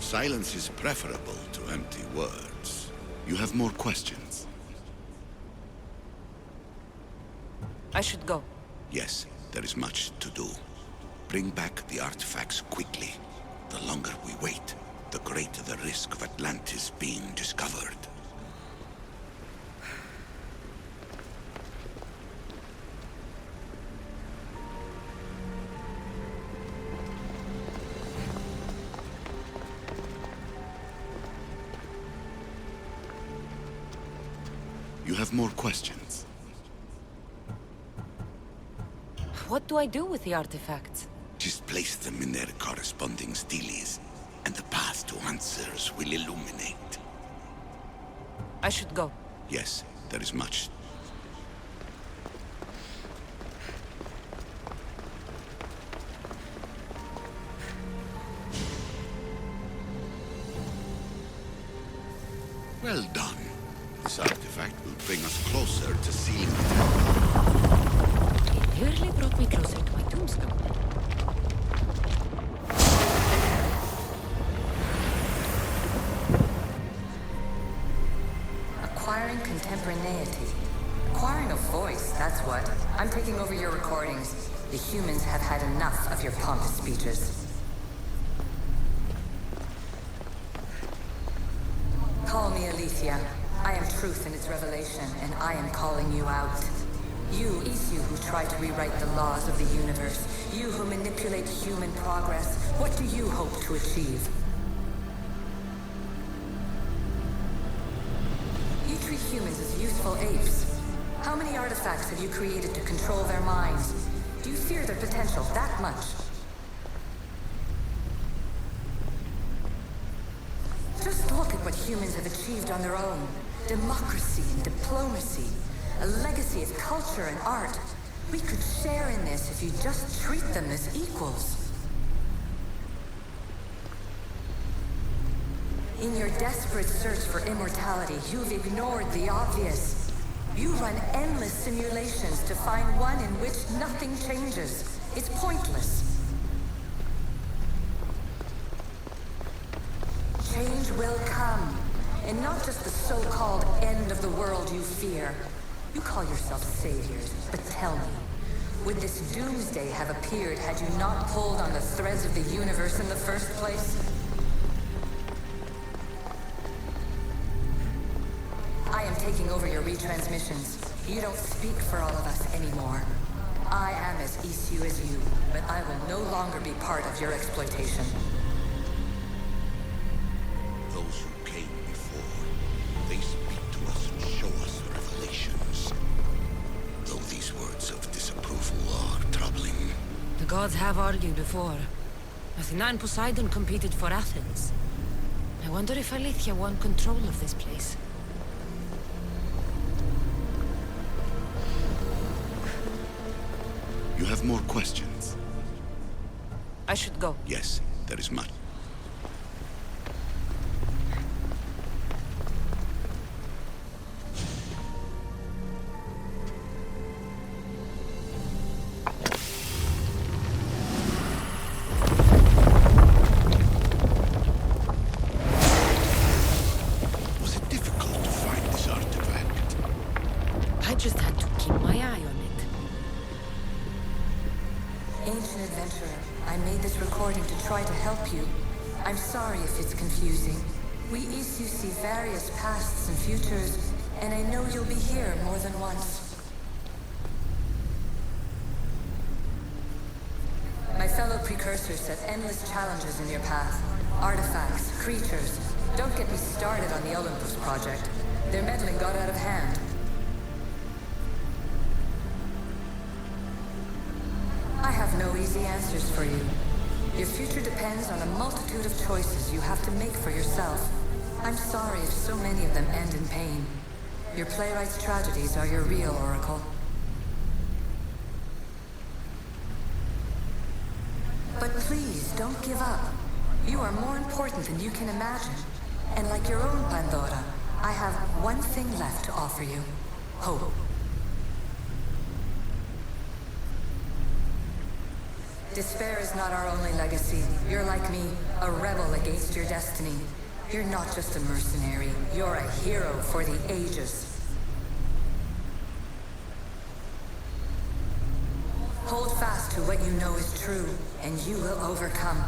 Silence is preferable to empty words. You have more questions? I should go. Yes, there is much to do. Bring back the artifacts quickly. The longer we wait, the greater the risk of Atlantis being discovered. You have more questions? What do I do with the artifacts? Just place them in their corresponding steles, and the path to answers will illuminate. I should go. Yes, there is much. Well done. This artifact will bring us closer to sealing the temple. It nearly brought me closer to my tombstone. Acquiring contemporaneity. Acquiring a voice, that's what. I'm taking over your recordings. The humans have had enough of your pompous speeches. Call me Aletheia. I am truth in its revelation, and I am calling you out. You, Isu, who try to rewrite the laws of the universe. You who manipulate human progress. What do you hope to achieve? You treat humans as useful apes. How many artifacts have you created to control their minds? Do you fear their potential that much? Just look at what humans have achieved on their own. Democracy and diplomacy. A legacy of culture and art. We could share in this if you just treat them as equals. In your desperate search for immortality, you've ignored the obvious. You run endless simulations to find one in which nothing changes. It's pointless. Change will come. And not just the so-called end of the world you fear. You call yourselves saviors, but tell me, would this doomsday have appeared had you not pulled on the threads of the universe in the first place? I am taking over your retransmissions. You don't speak for all of us anymore. I am as Isu as you, but I will no longer be part of your exploitation. Those who came before, they speak to us and show us revelations. Though these words of disapproval are troubling. The gods have argued before. Athena and Poseidon competed for Athens. I wonder if Aletheia won control of this place. You have more questions? I should go. Yes, there is much. Was it difficult to find this artifact? I just had to keep my eye on it. Ancient adventurer, I made this recording to try to help you. I'm sorry if it's confusing. We Isu see various pasts and futures, and I know you'll be here more than once. My fellow precursors set endless challenges in your path. Artifacts, creatures. Don't get me started on the Olympus project. Their meddling got out of hand. I have no easy answers for you. Your future depends on a multitude of choices you have to make for yourself. I'm sorry if so many of them end in pain. Your playwright's tragedies are your real oracle. But please, don't give up. You are more important than you can imagine. And like your own Pandora, I have one thing left to offer you. Hope. Despair is not our only legacy. You're like me, a rebel against your destiny. You're not just a mercenary, you're a hero for the ages. Hold fast to what you know is true, and you will overcome.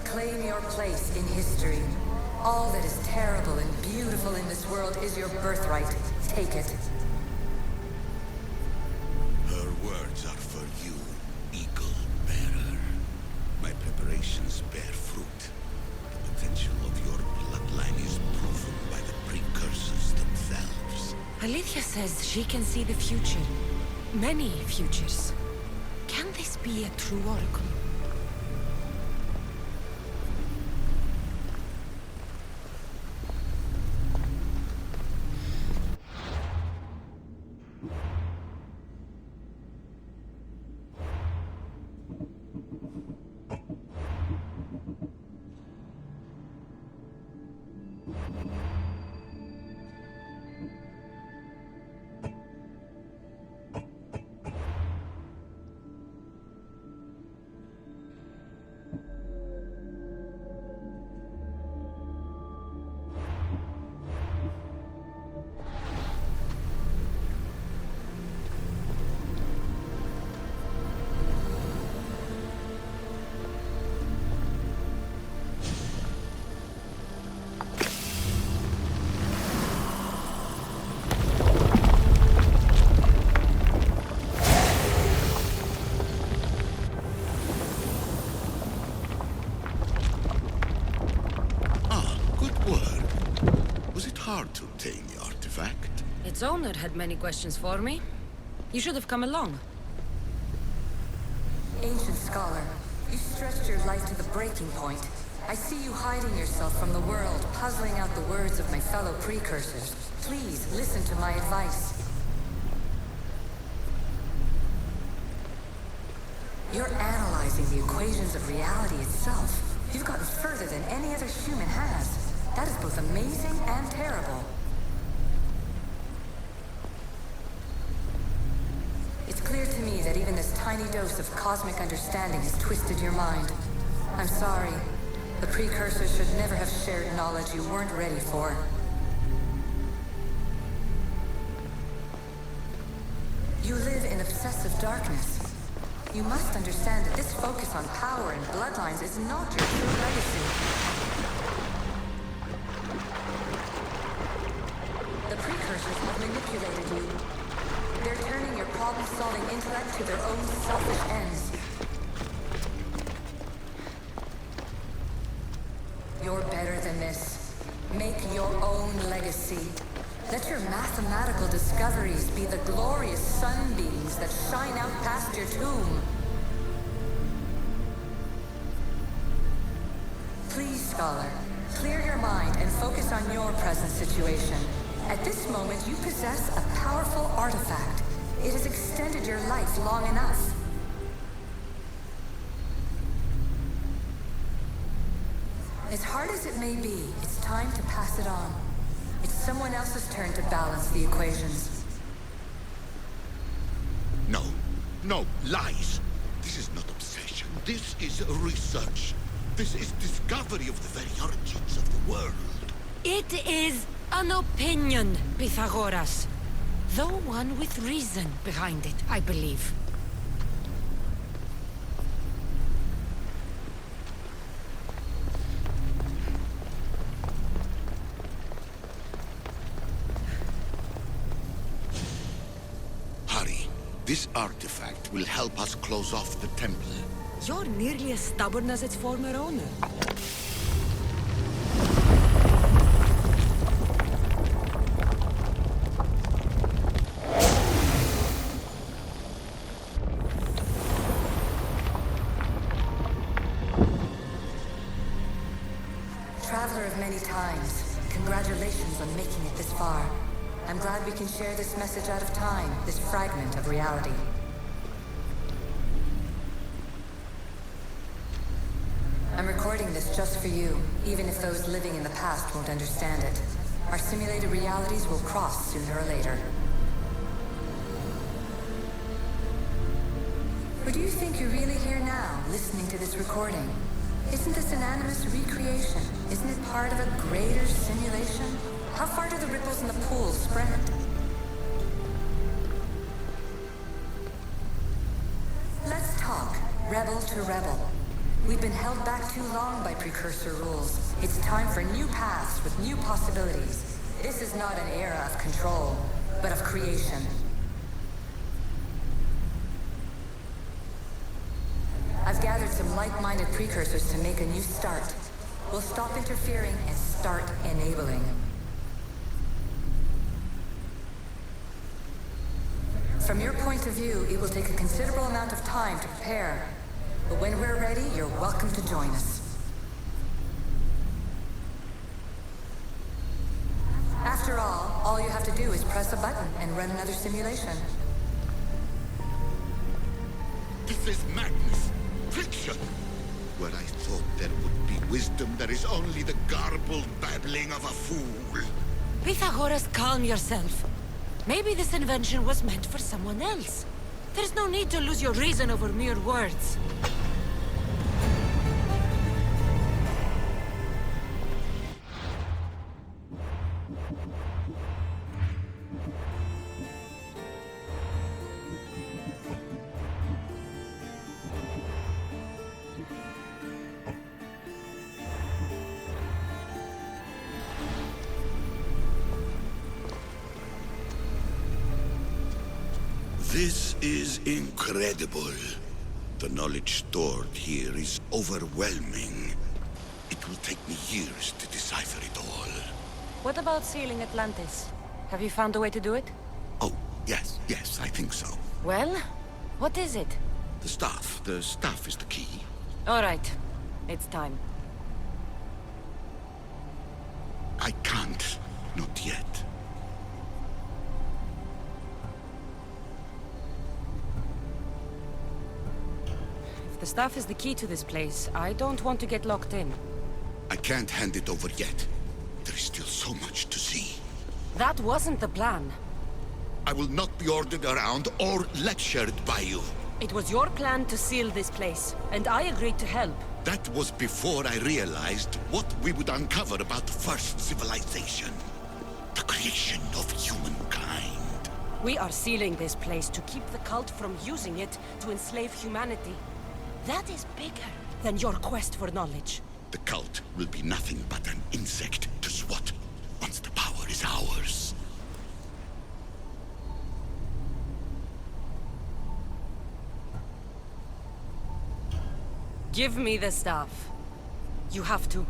Claim your place in history. All that is terrible and beautiful in this world is your birthright. Take it. Her words are for you, Eagle Bearer. My preparations bear fruit. The potential of your bloodline is proven by the precursors themselves. Alethea says she can see the future. Many futures. Can this be a true oracle? Hard to obtain the artifact. Its owner had many questions for me. You should have come along. Ancient scholar, you stretched your life to the breaking point. I see you hiding yourself from the world, puzzling out the words of my fellow precursors. Please, listen to my advice. You're analyzing the equations of reality itself. You've gotten further than any other human has. That is both amazing and terrible. It's clear to me that even this tiny dose of cosmic understanding has twisted your mind. I'm sorry. The precursors should never have shared knowledge you weren't ready for. You live in obsessive darkness. You must understand that this focus on power and bloodlines is not your true legacy. The precursors have manipulated you. They're turning your problem-solving intellect to their own selfish ends. You're better than this. Make your own legacy. Let your mathematical discoveries be the glorious sunbeams that shine out past your tomb. Please, scholar, clear your mind and focus on your present situation. At this moment, you possess a powerful artifact. It has extended your life long enough. As hard as it may be, it's time to pass it on. It's someone else's turn to balance the equations. No, lies. This is not obsession. This is research. This is discovery of the very origins of the world. It is an opinion, Pythagoras. Though one with reason behind it, I believe. Hurry. This artifact will help us close off the temple. You're nearly as stubborn as its former owner. Traveler of many times, congratulations on making it this far. I'm glad we can share this message out of time, this fragment of reality. I'm recording this just for you, even if those living in the past won't understand it. Our simulated realities will cross sooner or later. Or do you think you're really here now, listening to this recording? Isn't this an animus recreation? Isn't it part of a greater simulation? How far do the ripples in the pool spread? Let's talk, rebel to rebel. We've been held back too long by precursor rules. It's time for new paths with new possibilities. This is not an era of control, but of creation. I've gathered some like-minded precursors to make a new start. We'll stop interfering and start enabling. From your point of view, it will take a considerable amount of time to prepare. But when we're ready, you're welcome to join us. After all you have to do is press a button and run another simulation. This is madness. Fiction. Where I thought there would be wisdom, there is only the garbled babbling of a fool. Pythagoras, calm yourself. Maybe this invention was meant for someone else. There's no need to lose your reason over mere words. This is incredible. The knowledge stored here is overwhelming. It will take me years to decipher it all. What about sealing Atlantis? Have you found a way to do it? Oh, yes, I think so. Well, what is it? The staff is the key. All right, it's time. I can't, not yet. If the staff is the key to this place, I don't want to get locked in. I can't hand it over yet. There is still so much to see. That wasn't the plan. I will not be ordered around or lectured by you. It was your plan to seal this place, and I agreed to help. That was before I realized what we would uncover about the first civilization. The creation of humankind. We are sealing this place to keep the cult from using it to enslave humanity. That is bigger than your quest for knowledge. The cult will be nothing but an insect to swat once the power is ours. Give me the staff. You have to,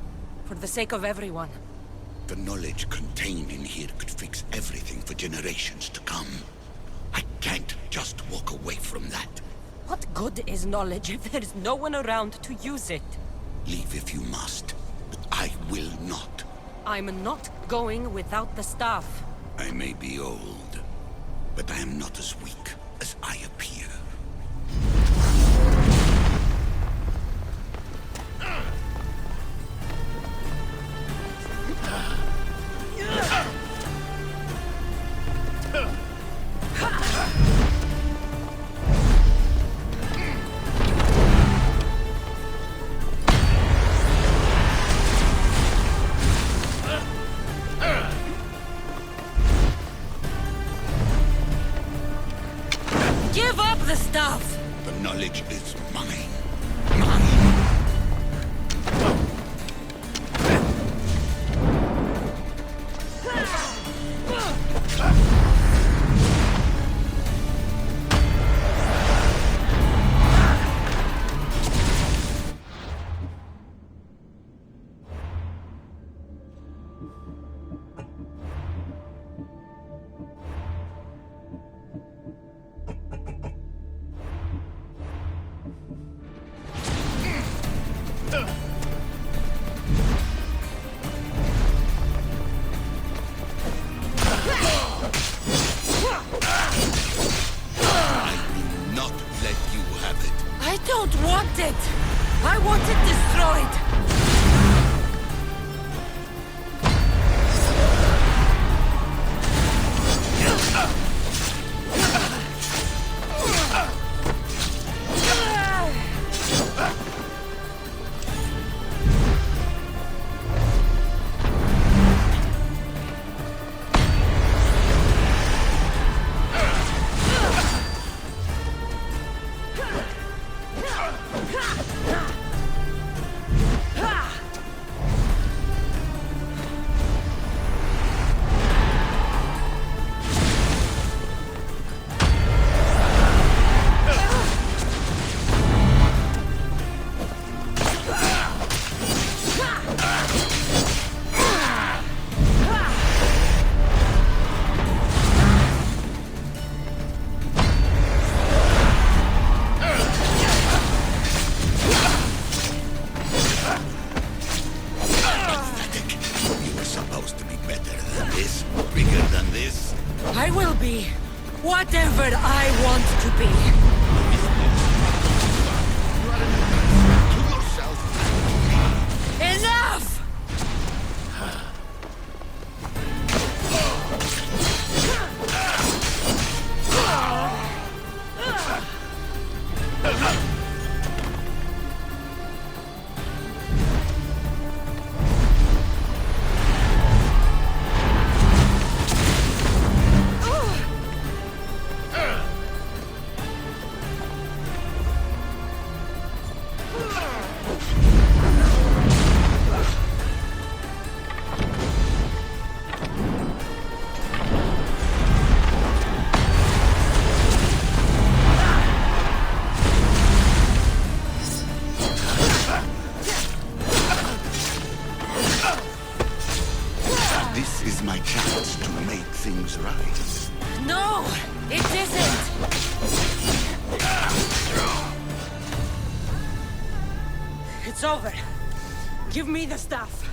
for the sake of everyone. The knowledge contained in here could fix everything for generations to come. I can't just walk away from that. What good is knowledge if there's no one around to use it? Leave if you must, but I will not. I'm not going without the staff. I may be old, but I am not as weak as I appear. Give up the staff! The knowledge is mine. Mine! I don't want it! I want it destroyed! Whatever I want to be. You are an to yourself. Enough! This is my chance to make things right. No, it isn't! It's over. Give me the staff.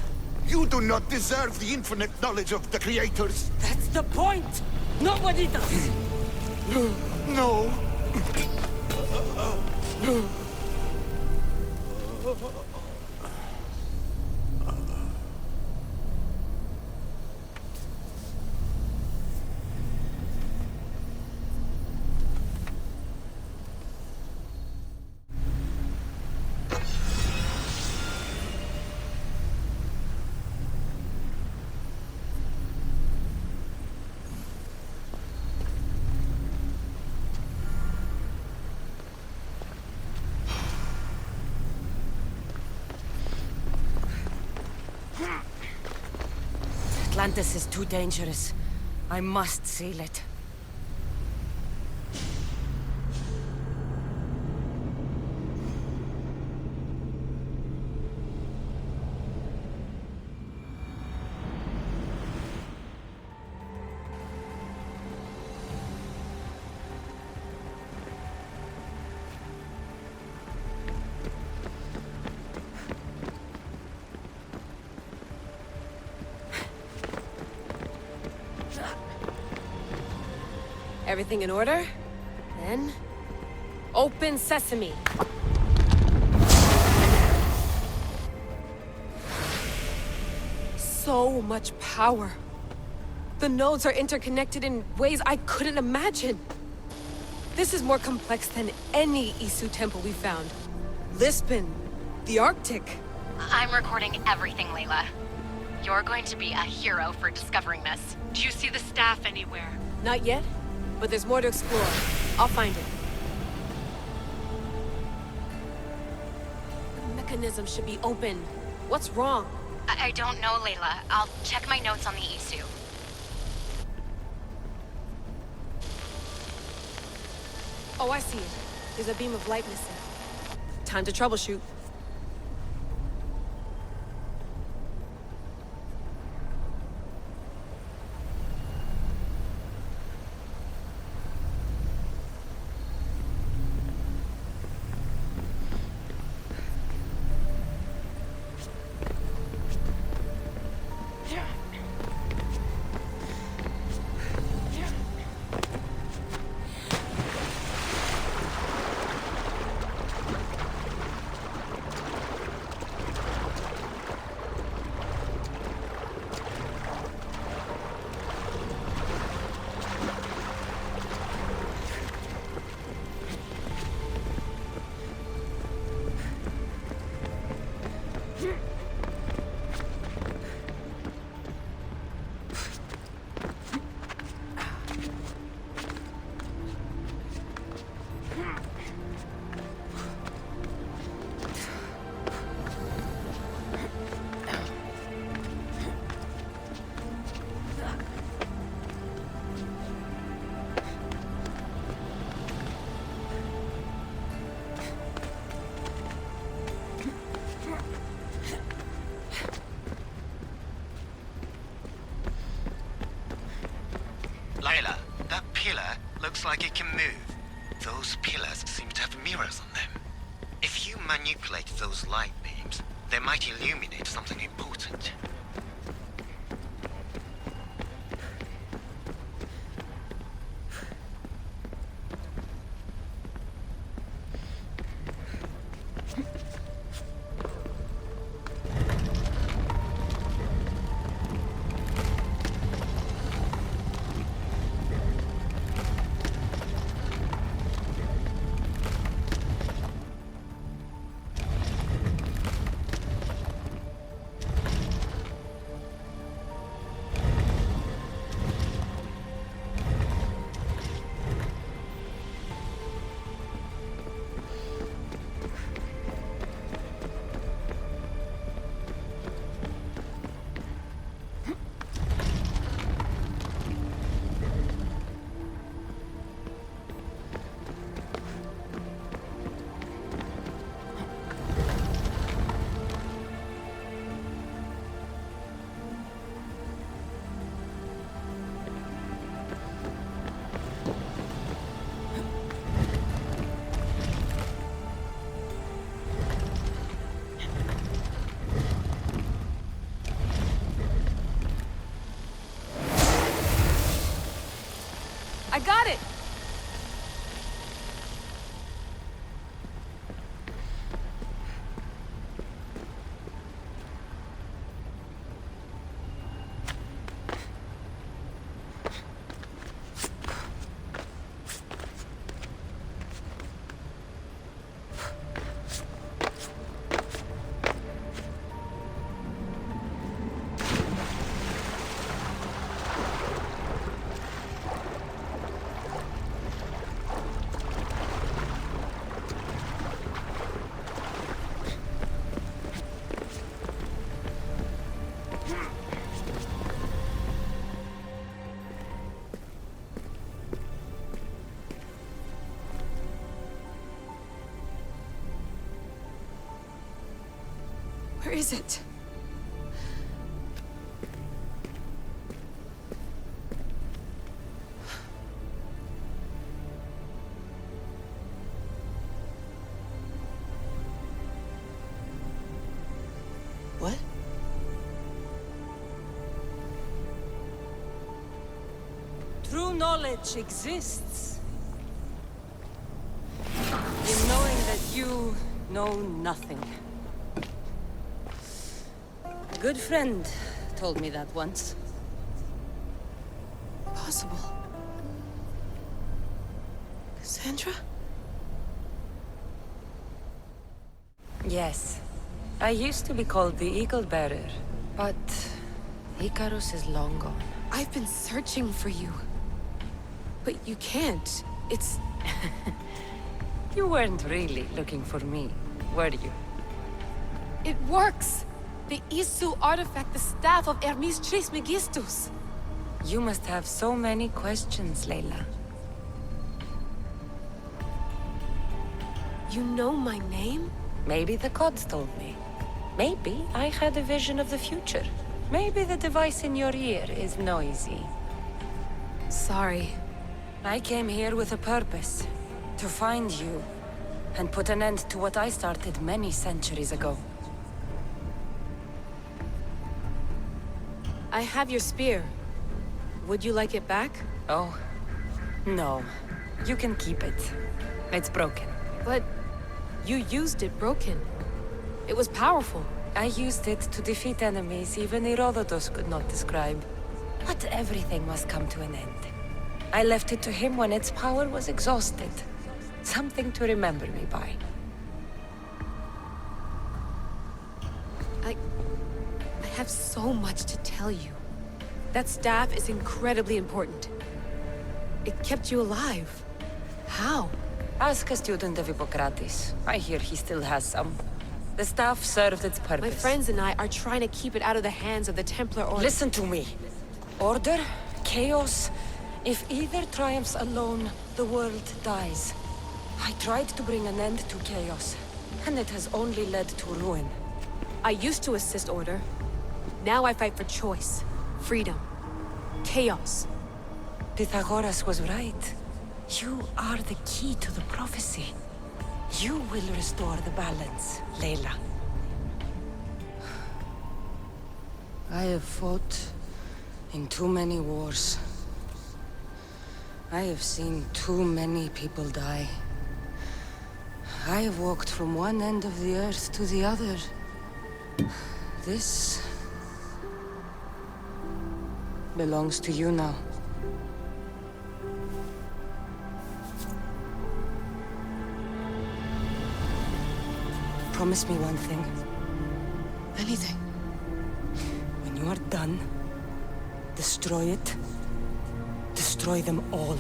You do not deserve the infinite knowledge of the creators. That's the point! Nobody does! No. Atlantis is too dangerous. I must seal it. Everything in order? Then... open sesame! So much power. The nodes are interconnected in ways I couldn't imagine. This is more complex than any Isu temple we found. Lisbon, the Arctic. I'm recording everything, Layla. You're going to be a hero for discovering this. Do you see the staff anywhere? Not yet, but there's more to explore. I'll find it. The mechanism should be open. What's wrong? I don't know, Layla. I'll check my notes on the Isu. Oh, I see it. There's a beam of light missing. Time to troubleshoot. Layla, that pillar looks like it can move. Those pillars seem to have mirrors on them. If you manipulate those light beams, they might illuminate something important. got it! Where is it? What? True knowledge exists in knowing that you know nothing. A good friend told me that once. Possible. Cassandra? Yes. I used to be called the Eagle Bearer, but Icarus is long gone. I've been searching for you. But you can't. It's... You weren't really looking for me, were you? It works! The Isu artifact, the staff of Hermes Trismegistus. You must have so many questions, Layla. You know my name? Maybe the gods told me. Maybe I had a vision of the future. Maybe the device in your ear is noisy. Sorry. I came here with a purpose. To find you. And put an end to what I started many centuries ago. I have your spear. Would you like it back? Oh. No. You can keep it. It's broken. But you used it broken. It was powerful. I used it to defeat enemies even Herodotus could not describe. But everything must come to an end. I left it to him when its power was exhausted. Something to remember me by. I have so much to tell you. That staff is incredibly important. It kept you alive. How? Ask a student of Hippocrates. I hear he still has some. The staff served its purpose. My friends and I are trying to keep it out of the hands of the Templar Order. Listen to me. Order, chaos. If either triumphs alone, the world dies. I tried to bring an end to chaos, and it has only led to ruin. I used to assist Order. Now I fight for choice, freedom, chaos. Pythagoras was right. You are the key to the prophecy. You will restore the balance, Layla. I have fought in too many wars. I have seen too many people die. I have walked from one end of the earth to the other. This belongs to you now. Promise me one thing. Anything. When you are done, destroy it. Destroy them all.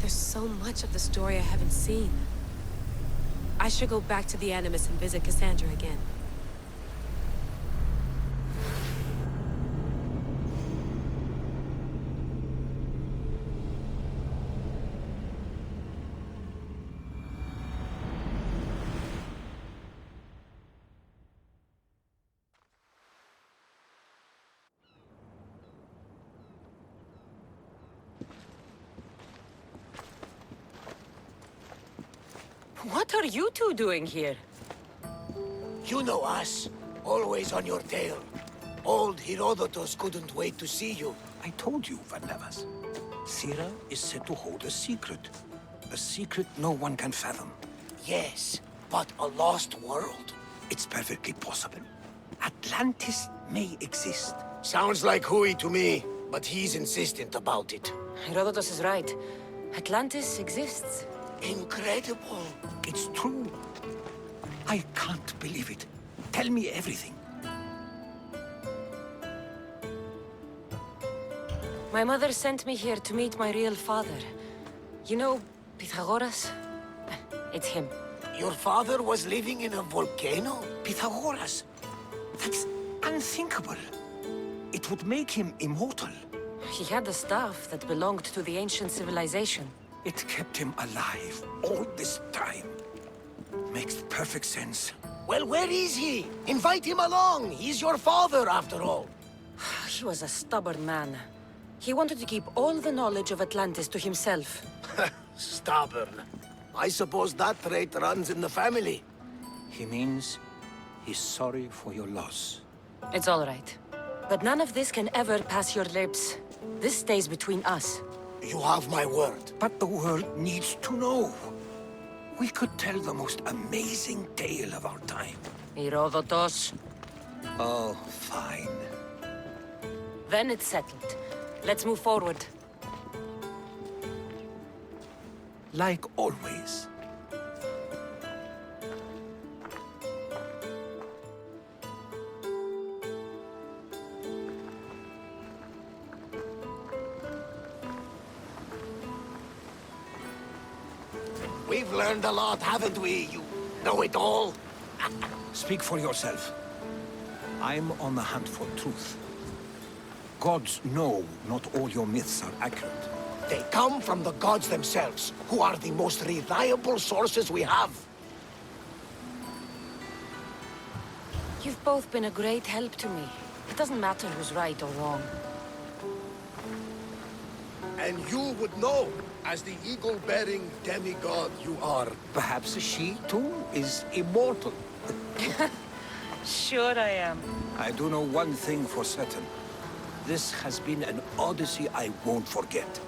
There's so much of the story I haven't seen. I should go back to the Animus and visit Cassandra again. What are you two doing here? You know us. Always on your tail. Old Herodotus couldn't wait to see you. I told you, Varnavas. Sira is said to hold a secret. A secret no one can fathom. Yes, but a lost world? It's perfectly possible. Atlantis may exist. Sounds like Hui to me, but he's insistent about it. Herodotus is right. Atlantis exists. Incredible. It's true. I can't believe it. Tell me everything. My mother sent me here to meet my real father. You know, Pythagoras? It's him. Your father was living in a volcano? Pythagoras. That's unthinkable. It would make him immortal. He had the staff that belonged to the ancient civilization. It kept him alive all this time. Makes perfect sense. Well, where is he? Invite him along. He's your father, after all. He was a stubborn man. He wanted to keep all the knowledge of Atlantis to himself. Stubborn. I suppose that trait runs in the family. He means he's sorry for your loss. It's all right. But none of this can ever pass your lips. This stays between us. You have my word. But the world needs to know. We could tell the most amazing tale of our time. Herodotus. Oh, fine. Then it's settled. Let's move forward. Like always. We've learned a lot, haven't we? You know it all. Speak for yourself. I'm on the hunt for truth. Gods know not all your myths are accurate. They come from the gods themselves, who are the most reliable sources we have. You've both been a great help to me. It doesn't matter who's right or wrong. And you would know, as the eagle-bearing demigod you are. Perhaps she, too, is immortal. Sure I am. I do know one thing for certain. This has been an Odyssey I won't forget.